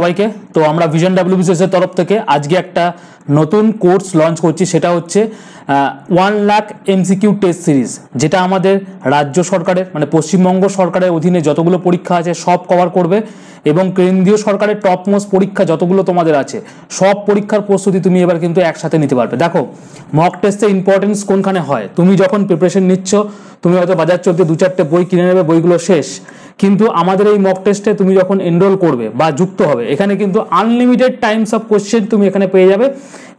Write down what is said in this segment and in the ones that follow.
সবাইকে। তো আমরা ভিশন ডাব্লিউবিসিএস এর তরফ থেকে আজকে একটা নতুন কোর্স লঞ্চ করছি, সেটা হচ্ছে 1 লাখ এমসিকিউ টেস্ট সিরিজ, যেটা আমাদের রাজ্য সরকারের মানে পশ্চিমবঙ্গ সরকারের অধীনে যতগুলো পরীক্ষা আছে সব কভার করবে এবং কেন্দ্রীয় সরকারের টপ মোস্ট পরীক্ষা যতগুলো তোমাদের আছে সব পরীক্ষার প্রস্তুতি তুমি এবার কিন্তু একসাথে নিতে পারবে। দেখো, মক টেস্টের ইম্পর্টেন্স কোনখানে হয়, তুমি যখন প্রিপারেশন নিচ্ছ তুমি হয়তো বাজার চলতে 2-4টে বই কিনে নেবে, বইগুলো শেষ, কিন্তু আমাদের এই মক টেস্টে তুমি যখন এনরোল করবে বা যুক্ত হবে, এখানে কিন্তু আনলিমিটেড টাইমস অফ কোশ্চেন তুমি এখানে পেয়ে যাবে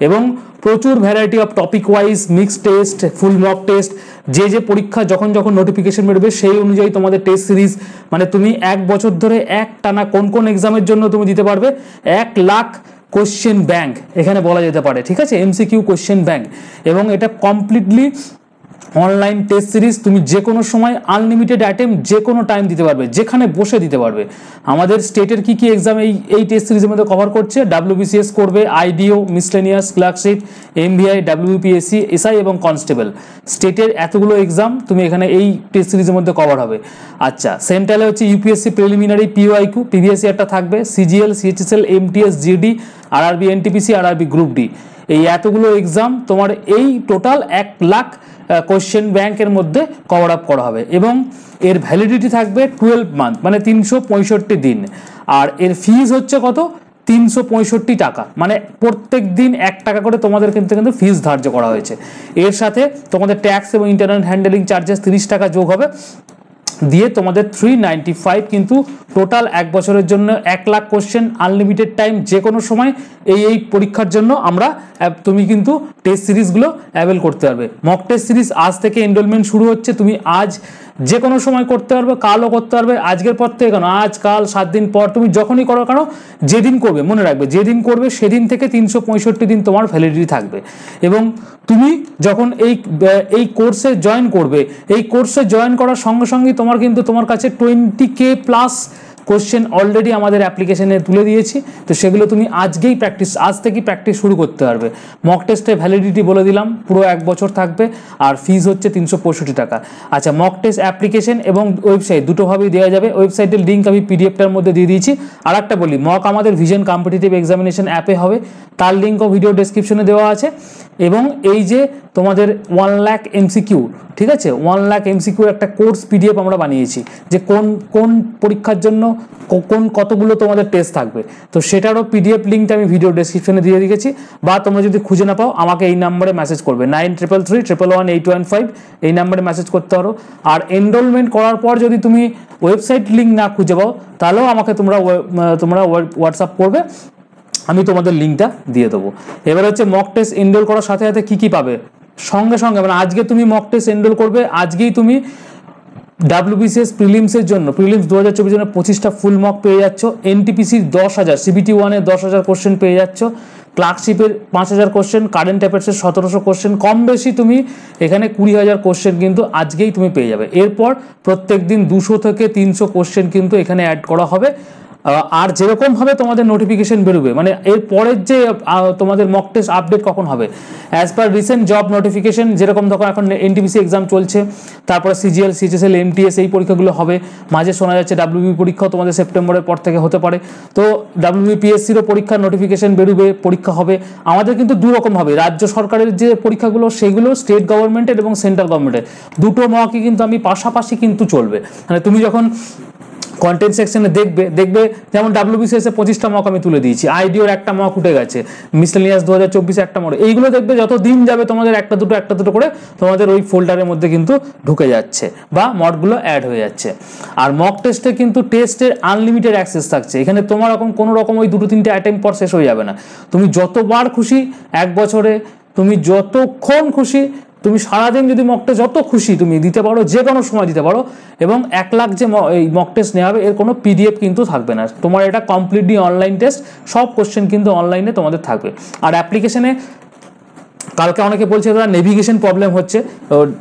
এবং প্রচুর variety of topic wise mixed test, full mock test, যে পরীক্ষা যখন নোটিফিকেশন বেরোবে সেই অনুযায়ী তোমাদের টেস্ট সিরিজ, মানে তুমি 1 বছর ধরে এক টানা কোন এক্সামের জন্য তুমি দিতে পারবে 1 লাখ কোশ্চেন ব্যাংক এখানে বলা যেতে পারে, ঠিক আছে, এমসিকিউ কোশ্চেন ব্যাংক। এবং এটা কমপ্লিটলি অনলাইন টেস্ট সিরিজ, তুমি যে কোনো সময় আনলিমিটেড অ্যাটেম্প যে কোনো টাইম দিতে পারবে, যেখানে বসে দিতে পারবে। আমাদের স্টেটের কি এক্সাম এই টেস্ট সিরিজের মধ্যে কভার করছে, ডাব্লিউবিসিএস করবে, IDO, miscellaneous, clerkship, MVI, WBPSC, SI এবং কনস্টেবল। স্টেটের এতগুলো এক্সাম তুমি এখানে এই টেস্ট সিরিজের মধ্যে কভার হবে। আচ্ছা, সেন্ট্রালে হচ্ছে ইউপিএসসি প্রিলিমিনারি, পিওআইকিউ, প্রিভিয়াস ইয়ারটা থাকবে, CGL, CHSL, MTS, GD, RRB, NTPC, RRB group D, এই এতগুলো এক্সাম তোমার এই টোটাল 1 লাখ কোশ্চেন ব্যাংকের মধ্যে কভার আপ করা হবে এবং এর ভ্যালিডিটি থাকবে 12 মান্থ, মানে 365 দিন। আর এর ফিজ হচ্ছে কত, 365 টাকা, মানে প্রত্যেক দিন 1 টাকা করে তোমাদের কিন্তু ফিজ ধার্য করা হয়েছে। এর সাথে তোমাদের ট্যাক্স এবং ইন্টারনেট হ্যান্ডেলিং চার্জেস 30 টাকা যোগ হবে, দিয়ে তোমাদের 395 কিন্তু টোটাল 1 বছরের জন্য 1 লাখ কোশ্চেন, আনলিমিটেড টাইম, যে কোনো সময় এই পরীক্ষার জন্য তুমি কিন্তু টেস্ট সিরিজগুলো অ্যাভেল করতে পারবে। মক টেস্ট সিরিজ আজ থেকে এনরোলমেন্ট শুরু হচ্ছে, তুমি আজ যে কোনো সময় করতে পারবে, কালও করতে পারবে, আজকের পর থেকে কেন, আজ কাল 7 দিন পর, তুমি যখনই করো কেন, যেদিন করবে মনে রাখবে, যেদিন করবে সেদিন থেকে 365 দিন তোমার ভ্যালিডিটি থাকবে। এবং তুমি যখন এই কোর্সে জয়েন করবে, এই কোর্সে জয়েন করার সঙ্গে সঙ্গে তোমার কাছে 20K প্লাস কোশ্চেন অলরেডি আমাদের অ্যাপ্লিকেশনে তুলে দিয়েছি, তো সেগুলো তুমি আজ থেকেই প্র্যাকটিস শুরু করতে পারবে। মক টেস্টের ভ্যালিডিটি বলে দিলাম, পুরো 1 বছর থাকবে আর ফিজ হচ্ছে 365 টাকা। আচ্ছা, মক টেস্ট অ্যাপ্লিকেশন এবং ওয়েবসাইট দুটোভাবেই দেওয়া যাবে, ওয়েবসাইটের লিঙ্ক আমি পিডিএফটার মধ্যে দিয়ে দিয়েছি। আর একটা বলি, মক আমাদের ভিশন কম্পিটিটিভ এক্সামিনেশন অ্যাপে হবে, তার লিঙ্কও ভিডিও ডেসক্রিপশনে দেওয়া আছে। এবং এই যে তোমাদের 1 লাখ এমসিকিউ, ঠিক আছে, 1 লাখ এমসিকিউ একটা কোর্স পিডিএফ আমরা বানিয়েছি, যে কোন পরীক্ষার জন্য কতগুলো তোমাদের টেস্ট থাকবে, তো সেটারও পিডিএফ লিঙ্কটা আমি ভিডিও ডেসক্রিপশনে দিয়ে রেখেছি। বা তোমরা যদি খুঁজে না পাও আমাকে এই নাম্বারে মেসেজ করবে, 9333111815, এই নাম্বারে মেসেজ করতে পারো। আর এনরোলমেন্ট করার পর যদি তুমি ওয়েবসাইট লিঙ্ক না খুঁজে পাও, তাহলেও আমাকে তোমরা হোয়াটসঅ্যাপ করবে, আমি তোমাদের লিঙ্কটা দিয়ে দেবো। এবার হচ্ছে মক টেস্ট এনরোল করার সাথে সাথে কী পাবে, সঙ্গে মানে আজকে তুমি মক টেস্ট এনরোল করবে, আজকেই তুমি ডাব্লিউবিসিএস প্রিলিমসের জন্য, প্রিলিমস 2024 জন্য 25টা ফুল মক পেয়ে যাচ্ছ, এনটিপিসির 10,000, সিবিটি 1-এর 10,000 কোশ্চেন পেয়ে যাচ্ছ, ক্লার্কশিপের 5,000 কোশ্চেন, কারেন্ট অ্যাফেয়ার্সের 1700 কোশ্চেন, কম বেশি তুমি এখানে 20,000 কোশ্চেন কিন্তু আজকেই তুমি পেয়ে যাবে। এরপর প্রত্যেক দিন 200 থেকে 300 কোশ্চেন কিন্তু এখানে অ্যাড করা হবে। আর যেরকমভাবে তোমাদের নোটিফিকেশন বেরোবে, মানে এর পরের যে তোমাদের মক টেস্ট আপডেট কখন হবে, as per recent job notification, যেরকম তখন এখন এনটিপিসি এক্সাম চলছে, তারপরে সিজিএল, সিএইচএসএল, এমটিএস এই পরীক্ষাগুলো হবে, মাঝে শোনা যাচ্ছে ডাব্লিউবি পরীক্ষাও তোমাদের সেপ্টেম্বরের পর থেকে হতে পারে, তো ডাব্লিউবিপিএসসিরও পরীক্ষার নোটিফিকেশন বেরোবে, পরীক্ষা হবে। আমাদের কিন্তু দুরকম হবে, রাজ্য সরকারের যে পরীক্ষাগুলো সেগুলো স্টেট গভর্নমেন্টের এবং সেন্ট্রাল গভর্নমেন্টের দুটো মকই কিন্তু আমি পাশাপাশি কিন্তু চলবে। মানে তুমি যখন কন্টেন্ট সেকশনে দেখবে যেমন ডাব্লিউবিসিএস এর 25টা মক আমি তুলে দিয়েছি, আইডিওর একটা মক উঠে গেছে, মিসলেনিয়াস 2024 একটা মক, এইগুলো দেখবে যত দিন যাবে তোমাদের একটা দুটো করে তোমাদের ওই ফোল্ডারের মধ্যে কিন্তু ঢুকে যাচ্ছে বা মকগুলো অ্যাড হয়ে যাচ্ছে। আর মক টেস্টে কিন্তু টেস্টের আনলিমিটেড অ্যাক্সেস থাকছে, এখানে তোমার কোনো রকম ওই 2-3টে অ্যাটেম্প পর শেষ হয়ে যাবে না, তুমি যতবার খুশি 1 বছরে, তুমি যতক্ষণ খুশি, তুমি সারাদিন যদি মক টেস্ট যত খুশি তুমি দিতে পারো, যে কোনো সময় দিতে পারো। এবং 1 লাখ যে এই মক টেস্ট নেওয়া হবে, এর কোনো পিডিএফ কিন্তু থাকবে না, তোমার এটা কমপ্লিটলি অনলাইন টেস্ট, সব কোশ্চেন কিন্তু অনলাইনে তোমাদের থাকবে। আর অ্যাপ্লিকেশনে কালকে অনেকে বলছে তারা নেভিগেশন প্রবলেম হচ্ছে,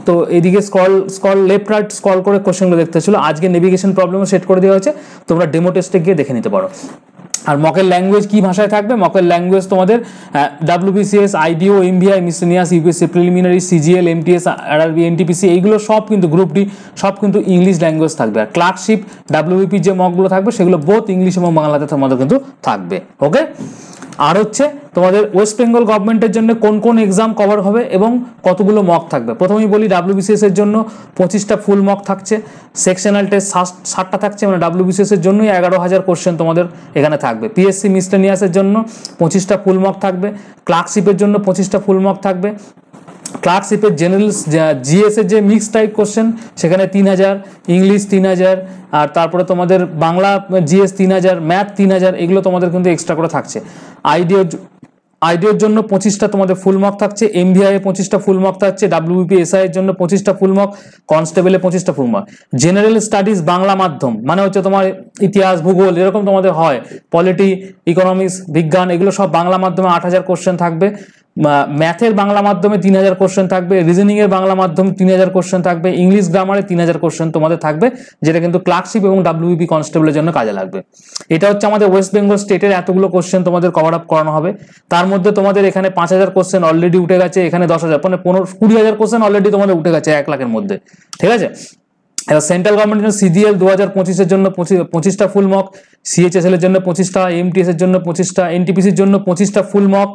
তো এদিকে স্ক্রল লেফট রাইট স্ক্রল করে কোশ্চেনগুলো দেখতে ছিল, আজকে নেভিগেশন প্রবলেমও সেট করে দেওয়া হয়েছে, তোমরা ডেমো টেস্টে গিয়ে দেখে নিতে পারো। আর মকের ল্যাঙ্গুয়েজ কি ভাষায় থাকবে? মকের ল্যাঙ্গুয়েজ তোমাদের WBCS, IDO, MVI, miscellaneous, UPSC preliminary, CGL, MTS, RRB, NTPC এইগুলো সব কিন্তু গ্রুপ ডি সব কিন্তু ইংলিশ ল্যাঙ্গুয়েজ থাকবে। আর ক্লার্কশিপ, WBP যে মকগুলো থাকবে সেগুলো বোথ ইংলিশ এবং বাংলাতে তোমাদের কিন্তু থাকবে। ওকে, আর হচ্ছে তোমাদের ওয়েস্ট বেঙ্গল গভর্নমেন্টের জন্য কোন কোন এক্সাম কভার হবে এবং কতগুলো মক থাকবে। প্রথমেই বলি WBCS এর জন্য 25টা ফুল মক থাকছে, সেকশনাল টেস্ট 60টা থাকছে, মানে WBCS এর জন্যই 11,000 কোশ্চেন তোমাদের এখানে থাকবে। PSC মিসলেনিয়াসের জন্য 25টা ফুল মক থাকবে, ক্লার্কশিপের জন্য 25টা ফুল মক থাকবে, ক্লার্কশিপের জেনারেল GS এর যে মিক্স টাইপ কোশ্চেন সেখানে 3000, ইংলিশ 3000, আর তারপরে তোমাদের বাংলা GS 3000, ম্যাথ 3000, এগুলো তোমাদের কিন্তু এক্সট্রা করে থাকছে। আইডিওর জন্য 25টা তোমাদের ফুল মক থাকছে, MVI এ 25টা ফুল মক থাকছে, WBP SI এর জন্য 25টা ফুল মক, কনস্টেবলে 25টা full mock. General studies Bangla মাধ্যম মানে হচ্ছে তোমার ইতিহাস, ভূগোল এরকম তোমাদের হয়, পলিটি, ইকোনমিক্স, বিজ্ঞান এগুলো সব বাংলা মাধ্যমে 8000 কোশ্চেন থাকবে। ম্যাথের বাংলা মাধ্যমে 3000 কোশ্চেন থাকবে, রিজনিং এর বাংলা মাধ্যমে 3000 কোশ্চেন থাকবে, ইংলিশ গ্রামারে 3000 কোশ্চেন তোমাদের থাকবে, যেটা কিন্তু ক্লার্কশিপ এবং WBP কনস্টেবলের জন্য কাজে লাগবে। এটা হচ্ছে আমাদের ওয়েস্ট বেঙ্গল স্টেটের এতগুলো কোশ্চেন তোমাদের কভার আপ করানো হবে। তার মধ্যে তোমাদের এখানে 5000 কোশ্চেন অলরেডি উঠে গেছে, এখানে 10,000 মানে 20,000 কোশ্চেন অলরেডি তোমাদের উঠে গেছে 1 লাখের মধ্যে, ঠিক আছে। এবার সেন্ট্রাল গভর্নমেন্টের CGL 2025-এর জন্য 25টা ফুল মক, CHSL এর জন্য 25টা, MTS এর জন্য 25টা, NTPC এর জন্য 25টা full mock,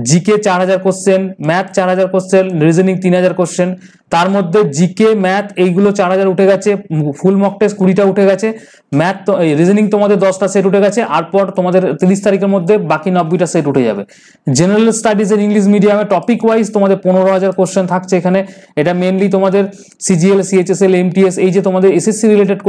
GK 4000 question, math 4000 question, reasoning 3000 question. তার মধ্যে জিকে, ম্যাথ এইগুলো 4000 উঠে গেছে, ফুল মক টেস্ট 20টা উঠে গেছে, ম্যাথ রিজনিং তোমাদের 10টা সেট উঠে গেছে, আর পর তোমাদের 30 তারিখের মধ্যে বাকি 90টা সেট উঠে যাবে। জেনারেল স্টাডিজ এর ইংলিশ মিডিয়ামে টপিক ওয়াইজ তোমাদের 15,000 কোশ্চেন থাকছে এখানে। এটা মেনলি তোমাদের CGL, CHSL, MTS এই যে তোমাদের SSC রিলেটেড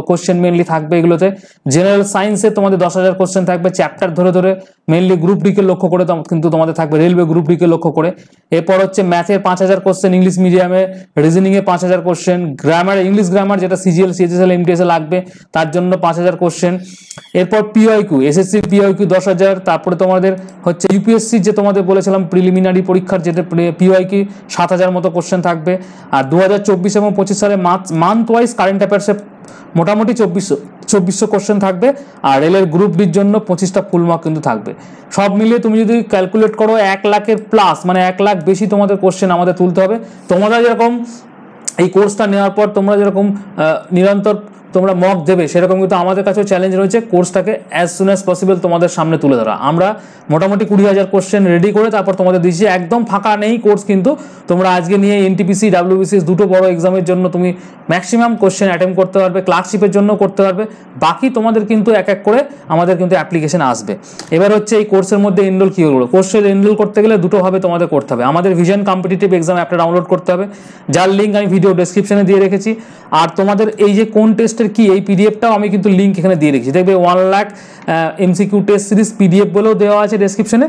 কোশ্চেন মেনলি থাকবে এগুলোতে। জেনারেল সায়েন্সে তোমাদের 10,000 কোশ্চেন থাকবে চ্যাপ্টার ধরে ধরে, মেনলি গ্রুপ ডি কে লক্ষ্য করে কিন্তু তোমাদের থাকবে, রেলওয়ে গ্রুপ ডি কে লক্ষ্য করে। এরপর হচ্ছে ম্যাথের 5000 কোশ্চেন ইংলিশ মিডিয়ামে, রিজনিং এ 5000 কোশ্চেন, গ্রামার ইংলিশ গ্রামার যেটা CGL, CHSL, MTS এ লাগবে তার জন্য 5000 কোশ্চেন। এরপর PYQ, SSC PYQ 10,000, তারপরে তোমাদের হচ্ছে UPSC যে তোমাদের বলেছিলাম প্রিলিমিনারি পরীক্ষার যেটা PYQ 7000 মতো কোশ্চেন থাকবে। আর 2024 এবং 25 সালে মান্থ ওয়াইজ কারেন্ট অ্যাফেয়ার্সে মোটামুটি 2400 কোশ্চেন থাকবে। আর রেলের গ্রুপ ডির জন্য 25টা ফুল মার্ক কিন্তু থাকবে। সব মিলিয়ে তুমি যদি ক্যালকুলেট করো 1 লাখের প্লাস, মানে 1 লাখ বেশি তোমাদের কোশ্চেন আমাদের তুলতে হবে। তোমরা যেরকম এই কোর্সটা নেওয়ার পর তোমরা যেরকম নিরন্তর তোমরা মক দেবে, সেরকম কিন্তু আমাদের কাছেও চ্যালেঞ্জ রয়েছে কোর্সটাকে অ্যাজ সুন অ্যাজ পসিবল তোমাদের সামনে তুলে ধরা। আমরা মোটামুটি 20,000 কোশ্চেন রেডি করে তারপর তোমাদের দিচ্ছি, একদম ফাঁকা নেই কোর্স কিন্তু। তোমরা আজকে নিয়ে NTPC, WBCS দুটো বড় এক্সামের জন্য তুমি ম্যাক্সিমাম কোশ্চেন অ্যাটেম্প করতে পারবে, ক্লার্কশিপের জন্য করতে পারবে। বাকি তোমাদের কিন্তু এক এক করে আমাদের কিন্তু অ্যাপ্লিকেশন আসবে। এবার হচ্ছে এই কোর্সের মধ্যে এনরোল কী করবো। কোর্সে এনরোল করতে গেলে দুটোভাবে তোমাদের করতে হবে। আমাদের ভিশন কম্পিটিটিভ এক্সাম অ্যাপটা ডাউনলোড করতে হবে, যার লিঙ্ক আমি ভিডিও ডেসক্রিপশনে দিয়ে রেখেছি। আর তোমাদের এই যে কোন টেস্টের কি, এই পিডিএফটাও আমি কিন্তু লিঙ্ক এখানে দিয়ে রেখেছি। দেখবে 1 lakh MCQ test series PDF বলেও দেওয়া আছে ডেসক্রিপশনে,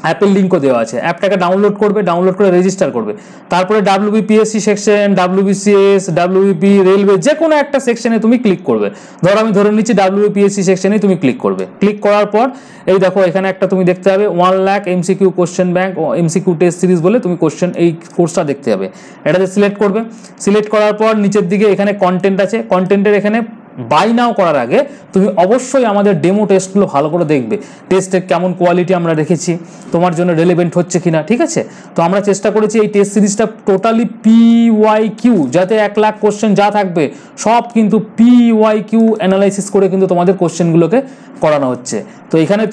অ্যাপের লিঙ্কও দেওয়া আছে। অ্যাপটাকে ডাউনলোড করবে, ডাউনলোড করে রেজিস্টার করবে। তারপরে WBPSC section, WBCS, WBP, railway যে কোনো একটা সেকশনে তুমি ক্লিক করবে। ধরো আমি ধরে নিচ্ছি WBPSC সেকশনে তুমি ক্লিক করবে। ক্লিক করার পর এই দেখো এখানে একটা তুমি দেখতে হবে 1 লাখ MCQ কোশ্চেন ব্যাংক ও MCQ টেস্ট সিরিজ বলে তুমি কোশ্চেন এই কোর্সটা দেখতে হবে। এটাতে সিলেক্ট করবে। সিলেক্ট করার পর নিচের দিকে এখানে কন্টেন্ট আছে, কন্টেন্টের এখানে বাই নাও করার আগে তুমি অবশ্যই আমাদের ডেমো টেস্টগুলো ভালো করে দেখবে। টেস্টের কেমন কোয়ালিটি আমরা রেখেছি, তোমার জন্য রেলেভেন্ট হচ্ছে কিনা, ঠিক আছে। তো আমরা চেষ্টা করেছি এই টেস্ট সিরিজটা টোটালি PYQ, যাতে 1 লাখ কোশ্চেন যা থাকবে সব কিন্তু PYQ অ্যানালাইসিস করে কিন্তু তোমাদের কোশ্চেনগুলোকে করানো হচ্ছে। তো এখানে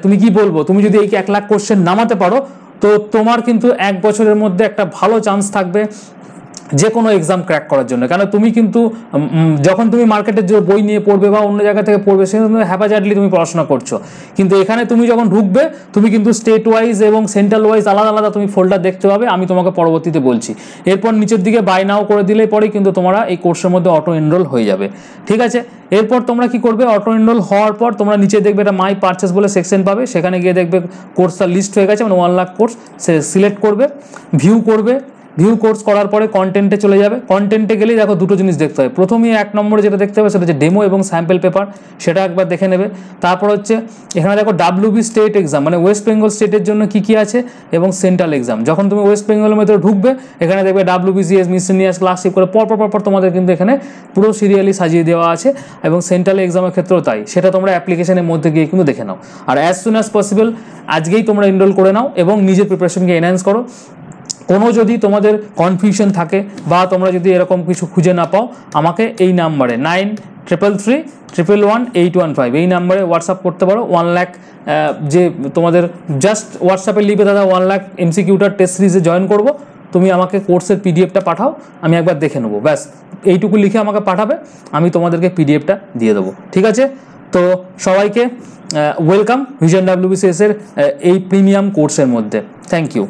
তুমি কি বলবো, তুমি যদি এই 1 লাখ কোশ্চেন নামাতে পারো তো তোমার কিন্তু 1 বছরের মধ্যে একটা ভালো চান্স থাকবে যে কোনো এক্সাম ক্র্যাক করার জন্য। কেন তুমি কিন্তু যখন তুমি মার্কেটের যে বই নিয়ে পড়বে বা অন্য জায়গা থেকে পড়বে সেখানে হ্যাপাজার্ডলি তুমি পড়াশোনা করছো, কিন্তু এখানে তুমি যখন ঢুকবে তুমি কিন্তু স্টেট ওয়াইজ এবং সেন্ট্রাল ওয়াইজ আলাদা আলাদা তুমি ফোল্ডার দেখতে পাবে। আমি তোমাকে পরবর্তীতে বলছি। এরপর নিচের দিকে বাই নাও করে দিলে পরেই কিন্তু তোমরা এই কোর্সের মধ্যে অটো এনরোল হয়ে যাবে, ঠিক আছে। এরপর তোমরা কি করবে, অটো এনরোল হওয়ার পর তোমরা নিচে দেখবে একটা মাই পারচেস বলে সেকশন পাবে, সেখানে গিয়ে দেখবে কোর্সটা লিস্ট হয়ে গেছে, মানে 1 লাখ কোর্স, সে সিলেক্ট করবে, ভিউ করবে। ভিউ কোর্স করার পরে কন্টেন্টে চলে যাবে। কন্টেন্টে গেলেই দেখো দুটো জিনিস দেখতে হবে। প্রথমেই 1 নম্বরে যেটা দেখতে হবে সেটা হচ্ছে ডেমো এবং স্যাম্পল পেপার, সেটা একবার দেখে নেবে। তারপর হচ্ছে এখানে দেখো WB স্টেট এক্সাম, মানে ওয়েস্ট বেঙ্গল স্টেটের জন্য কী কী আছে এবং সেন্ট্রাল এক্সাম। যখন তুমি ওয়েস্ট বেঙ্গলের মধ্যে ঢুকবে এখানে দেখবে WBCS, মিসেলিনিয়াস, ক্লাসিক করে পর তোমাদের কিন্তু এখানে পুরো সিরিয়ালি সাজিয়ে দেওয়া আছে, এবং সেন্ট্রাল এক্সামের ক্ষেত্রেও তাই। সেটা তোমরা অ্যাপ্লিকেশনের মধ্যে গিয়ে কিন্তু দেখে নাও। আর অ্যাজ সুন অ্যাজ পসিবল আজকেই তোমরা এনরোল করে নাও এবং নিজের প্রিপারেশনকে এনহ্যান্স করো। কোনো যদি তোমাদের কনফিউশন থাকে বা তোমরা যদি এরকম কিছু খুঁজে না পাও, আমাকে এই নাম্বারে 9333111815 এই নাম্বারে হোয়াটসঅ্যাপ করতে পারো। 1 লাখ যে তোমাদের জাস্ট হোয়াটসঅ্যাপে লিখবে দাদা 1 লাখ এমসিকিউটার টেস্ট সিরিজে জয়েন করবো, তুমি আমাকে কোর্সের পিডিএফটা পাঠাও, আমি একবার দেখে নেবো, ব্যাস এইটুকু লিখে আমাকে পাঠাবে, আমি তোমাদেরকে পিডিএফটা দিয়ে দেবো। ঠিক আছে? তো সবাইকে ওয়েলকাম ভিশন WBCS এর এই প্রিমিয়াম কোর্সের মধ্যে। Thank you.